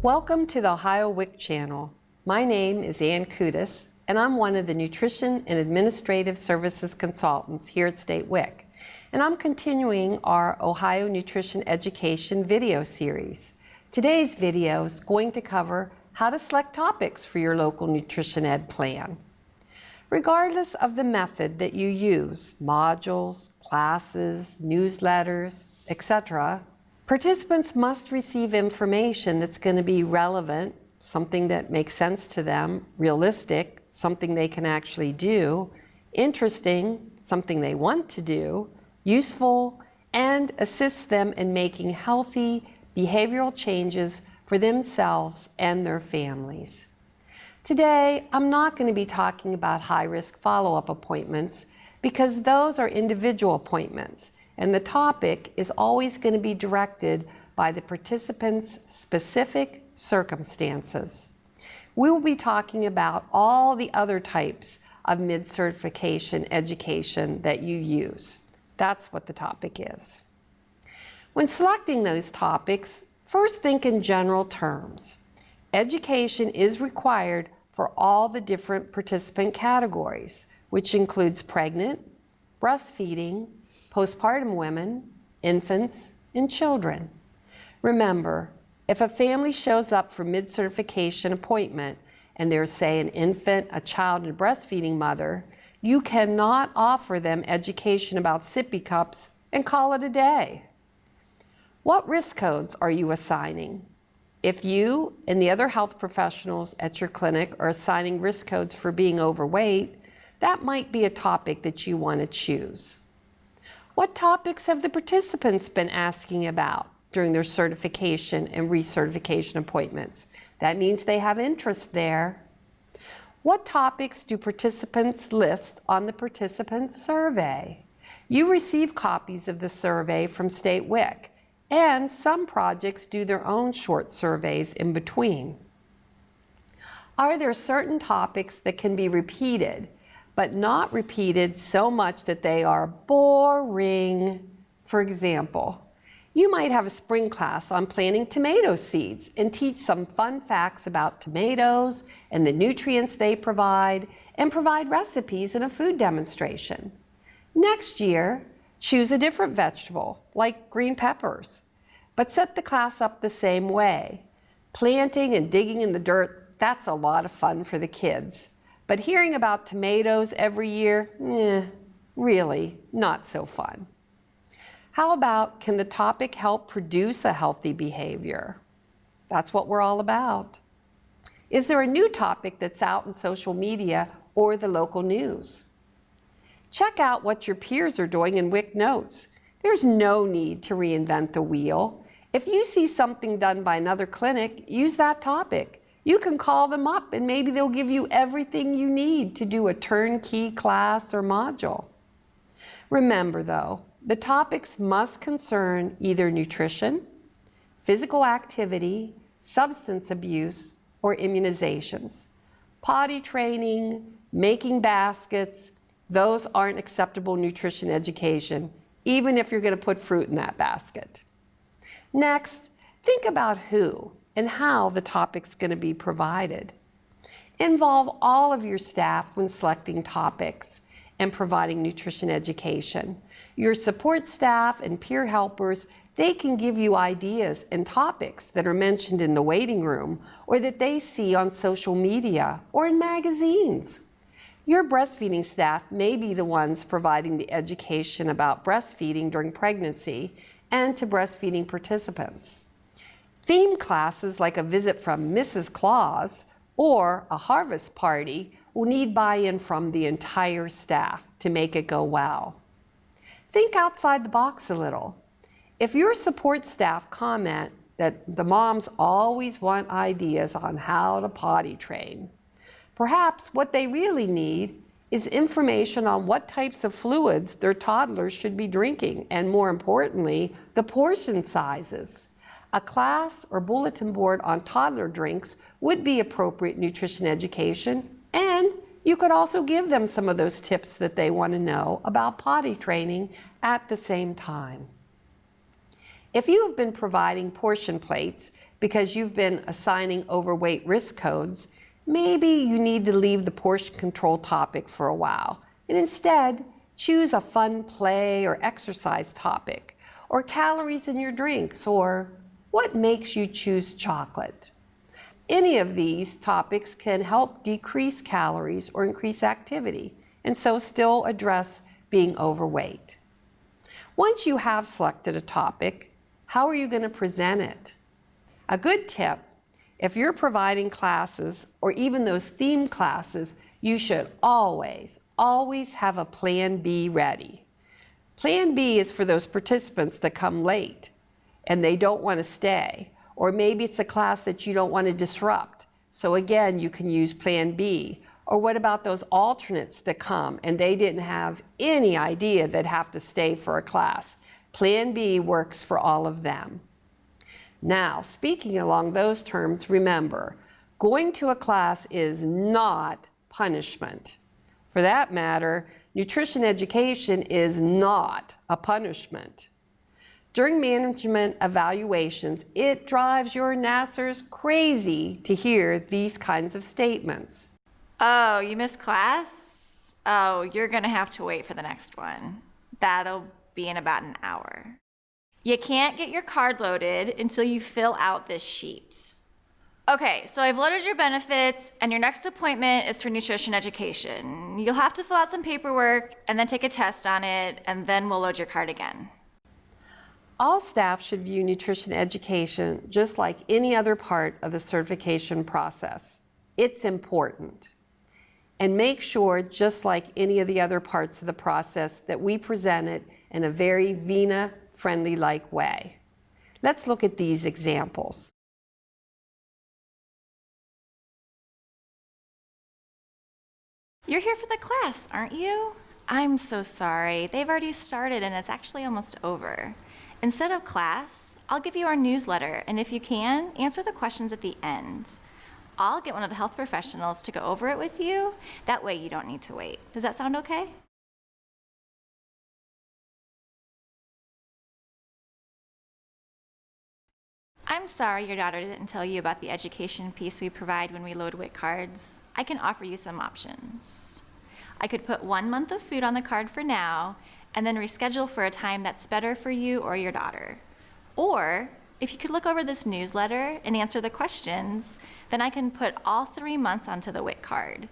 Welcome to the Ohio WIC channel. My name is Ann Kudis, and I'm one of the Nutrition and Administrative Services Consultants here at State WIC. And I'm continuing our Ohio Nutrition Education video series. Today's video is going to cover how to select topics for your local nutrition ed plan. Regardless of the method that you use, modules, classes, newsletters, etc., participants must receive information that's going to be relevant, something that makes sense to them, realistic, something they can actually do, interesting, something they want to do, useful, and assists them in making healthy behavioral changes for themselves and their families. Today, I'm not going to be talking about high-risk follow-up appointments because those are individual appointments, and the topic is always going to be directed by the participant's specific circumstances. We will be talking about all the other types of mid-certification education that you use. That's what the topic is. When selecting those topics, first think in general terms. Education is required for all the different participant categories, which includes pregnant, breastfeeding, postpartum women, infants, and children. Remember, if a family shows up for mid-certification appointment and there's, say, an infant, a child, and a breastfeeding mother, you cannot offer them education about sippy cups and call it a day. What risk codes are you assigning? If you and the other health professionals at your clinic are assigning risk codes for being overweight, that might be a topic that you want to choose. What topics have the participants been asking about during their certification and recertification appointments? That means they have interest there. What topics do participants list on the participant survey? You receive copies of the survey from State WIC, and some projects do their own short surveys in between. Are there certain topics that can be repeated, but not repeated so much that they are boring? For example, you might have a spring class on planting tomato seeds and teach some fun facts about tomatoes and the nutrients they provide, and provide recipes in a food demonstration. Next year, choose a different vegetable, like green peppers, but set the class up the same way. Planting and digging in the dirt, that's a lot of fun for the kids. But hearing about tomatoes every year, really not so fun. How about, can the topic help produce a healthy behavior? That's what we're all about. Is there a new topic that's out in social media or the local news? Check out what your peers are doing in WIC notes. There's no need to reinvent the wheel. If you see something done by another clinic, use that topic. You can call them up and maybe they'll give you everything you need to do a turnkey class or module. Remember though, the topics must concern either nutrition, physical activity, substance abuse, or immunizations. Potty training, making baskets, those aren't acceptable nutrition education, even if you're going to put fruit in that basket. Next, think about who and how the topic's going to be provided. Involve all of your staff when selecting topics and providing nutrition education. Your support staff and peer helpers, they can give you ideas and topics that are mentioned in the waiting room or that they see on social media or in magazines. Your breastfeeding staff may be the ones providing the education about breastfeeding during pregnancy and to breastfeeding participants. Theme classes like a visit from Mrs. Claus or a harvest party will need buy-in from the entire staff to make it go well. Think outside the box a little. If your support staff comment that the moms always want ideas on how to potty train, perhaps what they really need is information on what types of fluids their toddlers should be drinking, and more importantly, the portion sizes. A class or bulletin board on toddler drinks would be appropriate nutrition education, and you could also give them some of those tips that they want to know about potty training at the same time. If you have been providing portion plates, because you've been assigning overweight risk codes, maybe you need to leave the portion control topic for a while and instead choose a fun play or exercise topic, or calories in your drinks, or what makes you choose chocolate. Any of these topics can help decrease calories or increase activity, and so still address being overweight. Once you have selected a topic, how are you going to present it? A good tip, if you're providing classes or even those theme classes, you should always have a plan B ready. Plan B is for those participants that come late and they don't want to stay, or maybe it's a class that you don't want to disrupt. So again, you can use plan B. Or what about those alternates that come and they didn't have any idea they'd have to stay for a class? Plan B works for all of them. Now, speaking along those terms, remember, going to a class is not punishment. For that matter, nutrition education is not a punishment. During management evaluations, it drives your nassers crazy to hear these kinds of statements. Oh, you missed class? Oh, you're gonna have to wait for the next one. That'll be in about an hour. You can't get your card loaded until you fill out this sheet. Okay, so I've loaded your benefits and your next appointment is for nutrition education. You'll have to fill out some paperwork and then take a test on it, and then we'll load your card again. All staff should view nutrition education just like any other part of the certification process. It's important. And make sure, just like any of the other parts of the process, that we present it in a very VINA-friendly-like way. Let's look at these examples. You're here for the class, aren't you? I'm so sorry. They've already started and it's actually almost over. Instead of class, I'll give you our newsletter, and if you can, answer the questions at the end. I'll get one of the health professionals to go over it with you. That way you don't need to wait. Does that sound okay? I'm sorry your daughter didn't tell you about the education piece we provide when we load WIC cards. I can offer you some options. I could put 1 month of food on the card for now, and then reschedule for a time that's better for you or your daughter. Or, if you could look over this newsletter and answer the questions, then I can put all 3 months onto the WIC card.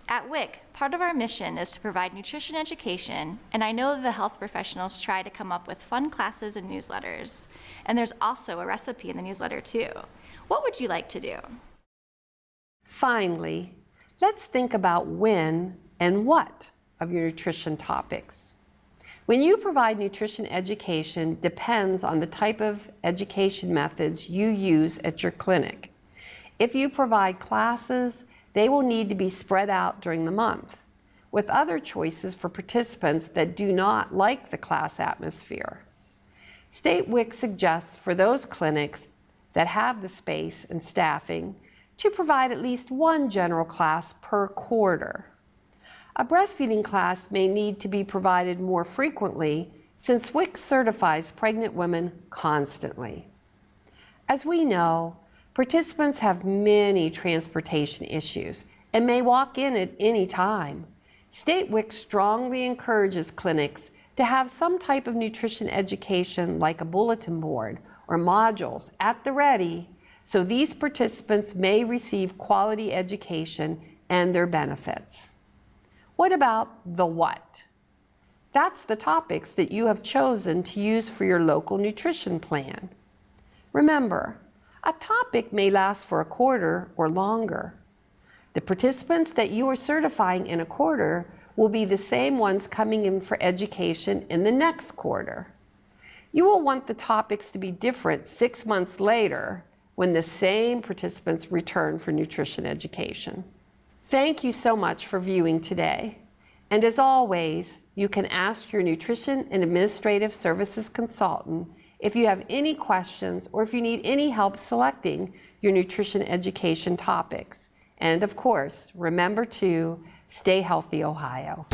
At WIC, part of our mission is to provide nutrition education, and I know the health professionals try to come up with fun classes and newsletters. And there's also a recipe in the newsletter too. What would you like to do? Finally, let's think about when and what of your nutrition topics. When you provide nutrition education depends on the type of education methods you use at your clinic. If you provide classes, they will need to be spread out during the month, with other choices for participants that do not like the class atmosphere. State WIC suggests for those clinics that have the space and staffing to provide at least one general class per quarter. A breastfeeding class may need to be provided more frequently since WIC certifies pregnant women constantly. As we know, participants have many transportation issues and may walk in at any time. State WIC strongly encourages clinics to have some type of nutrition education like a bulletin board or modules at the ready, so these participants may receive quality education and their benefits. What about the what? That's the topics that you have chosen to use for your local nutrition plan. Remember, a topic may last for a quarter or longer. The participants that you are certifying in a quarter will be the same ones coming in for education in the next quarter. You will want the topics to be different 6 months later when the same participants return for nutrition education. Thank you so much for viewing today. And as always, you can ask your Nutrition and Administrative Services consultant if you have any questions or if you need any help selecting your nutrition education topics. And of course, remember to stay healthy, Ohio.